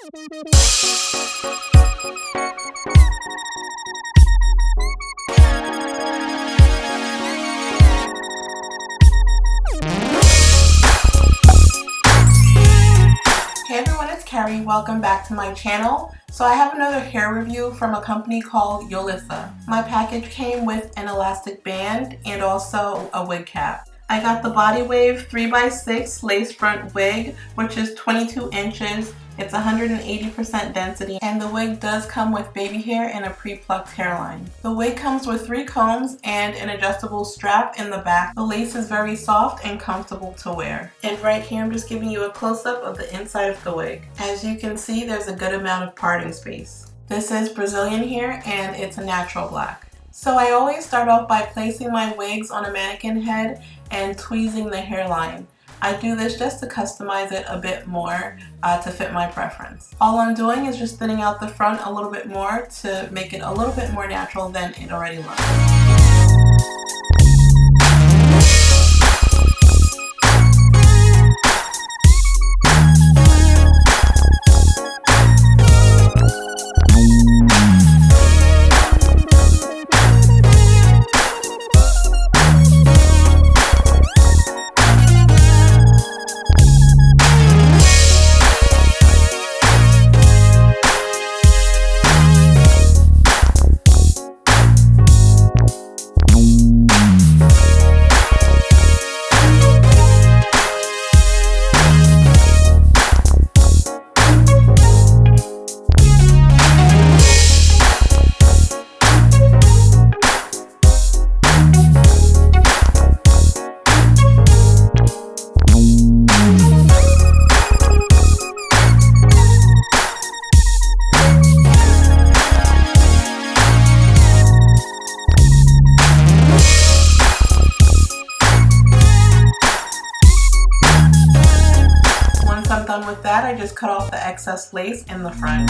Hey everyone, it's Carrie. Welcome back to my channel. So I have another hair review from a company called Yolissa. My package came with an elastic band and also a wig cap. I got the Body Wave 3x6 lace front wig, which is 22 inches. It's 180% density, and the wig does come with baby hair and a pre-plucked hairline. The wig comes with 3 combs and an adjustable strap in the back. The lace is very soft and comfortable to wear. And right here, I'm just giving you a close-up of the inside of the wig. As you can see, there's a good amount of parting space. This is Brazilian hair, and it's a natural black. So I always start off by placing my wigs on a mannequin head and tweezing the hairline. I do this just to customize it a bit more to fit my preference. All I'm doing is just thinning out the front a little bit more to make it a little bit more natural than it already looks. Done with that, I just cut off the excess lace in the front.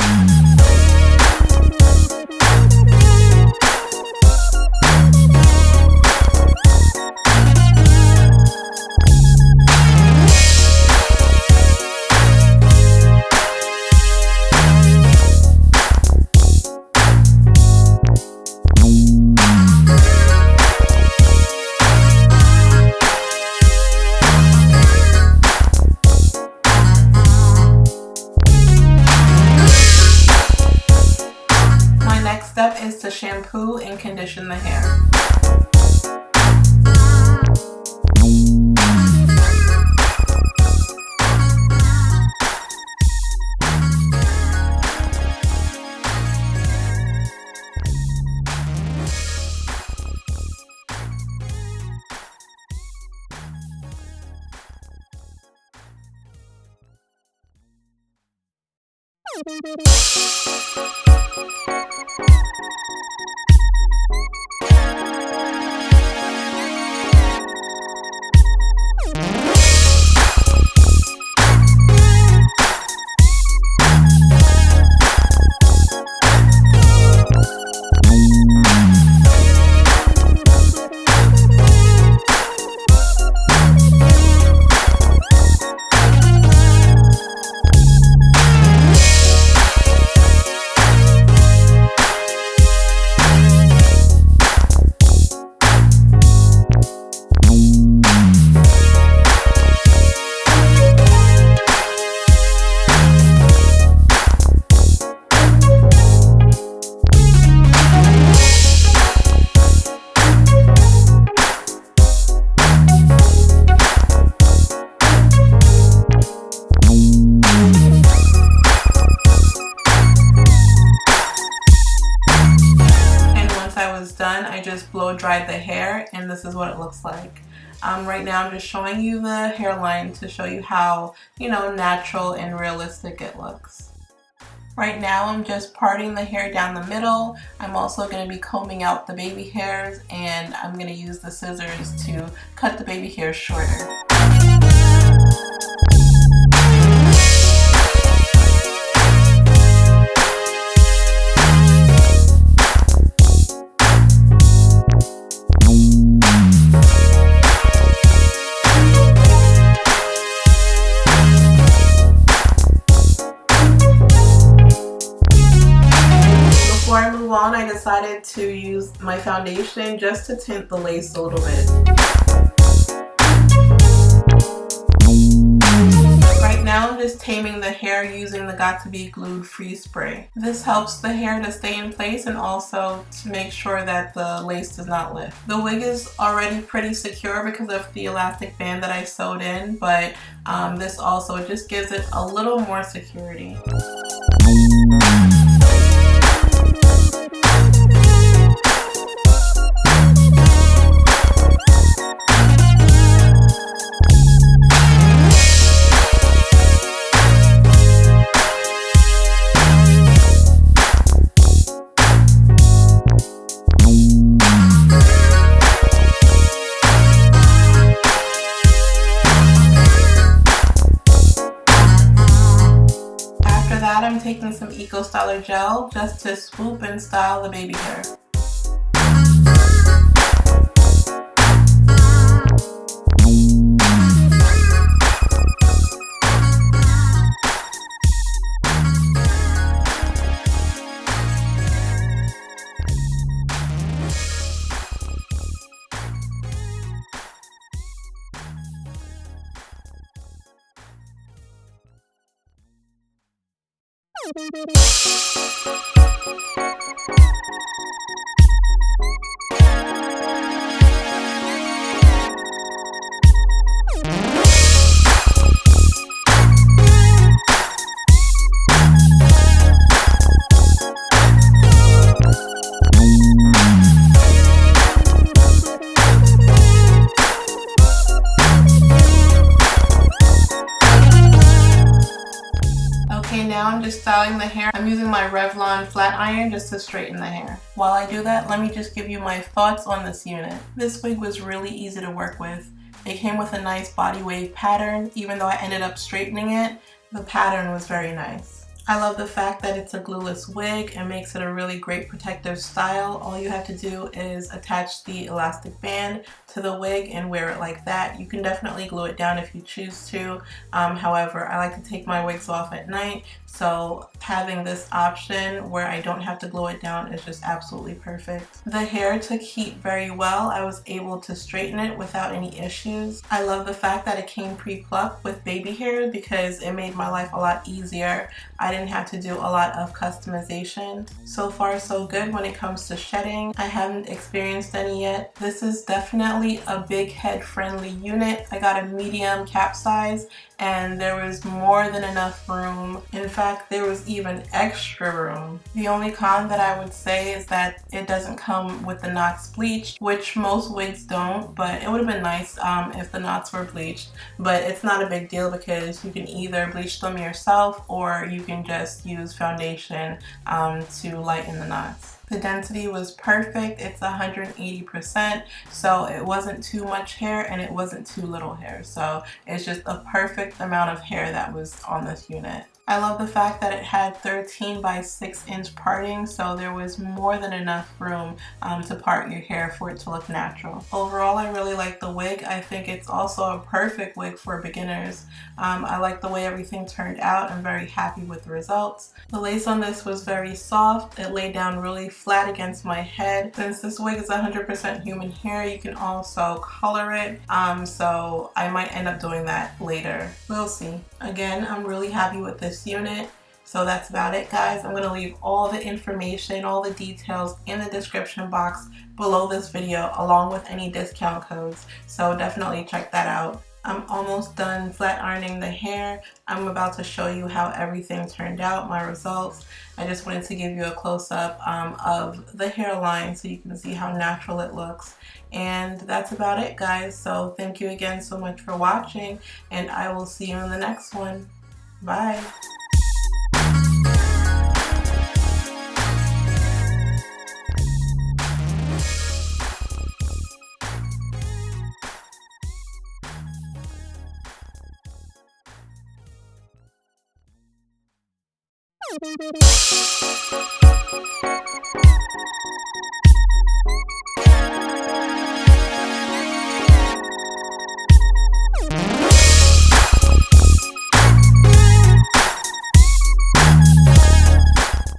Step is to shampoo and condition the hair. Done, I just blow dried the hair, and this is what it looks like. Right now I'm just showing you the hairline to show you how, natural and realistic it looks. Right now I'm just parting the hair down the middle. I'm also going to be combing out the baby hairs, and I'm going to use the scissors to cut the baby hairs shorter. decided to use my foundation just to tint the lace a little bit. Right now I'm just taming the hair using the Got To Be Glued Freeze Spray. This helps the hair to stay in place and also to make sure that the lace does not lift. The wig is already pretty secure because of the elastic band that I sewed in, but this also just gives it a little more security. I'm taking some Eco Styler gel just to swoop and style the baby hair. Okay, now I'm just styling the hair. I'm using my Revlon flat iron just to straighten the hair. While I do that, let me just give you my thoughts on this unit. This wig was really easy to work with. It came with a nice body wave pattern. Even though I ended up straightening it, the pattern was very nice. I love the fact that it's a glueless wig and makes it a really great protective style. All you have to do is attach the elastic band to the wig and wear it like that. You can definitely glue it down if you choose to. However, I like to take my wigs off at night, so having this option where I don't have to glue it down is just absolutely perfect. The hair took heat very well. I was able to straighten it without any issues. I love the fact that it came pre-plucked with baby hair because it made my life a lot easier. I didn't have to do a lot of customization. So far so good when it comes to shedding. I haven't experienced any yet. This is definitely a big head friendly unit. I got a medium cap size and there was more than enough room. In fact, there was even extra room. The only con that I would say is that it doesn't come with the knots bleached, which most wigs don't, but it would have been nice if the knots were bleached. But it's not a big deal because you can either bleach them yourself or you can just use foundation to lighten the knots. The density was perfect. It's 180%, so it wasn't too much hair and it wasn't too little hair. So it's just a perfect amount of hair that was on this unit. I love the fact that it had 13 by 6 inch parting, so there was more than enough room to part your hair for it to look natural. Overall, I really like the wig. I think it's also a perfect wig for beginners. I like the way everything turned out. I'm very happy with the results. The lace on this was very soft. It laid down really flat against my head. Since this wig is 100% human hair, you can also color it, so I might end up doing that later. We'll see. Again, I'm really happy with this unit. So that's about it, guys. I'm going to leave all the information, all the details in the description box below this video, along with any discount codes. So definitely check that out. I'm almost done flat ironing the hair. I'm about to show you how everything turned out, my results. I just wanted to give you a close-up of the hairline so you can see how natural it looks. And that's about it, guys. So thank you again so much for watching, and I will see you in the next one. Bye.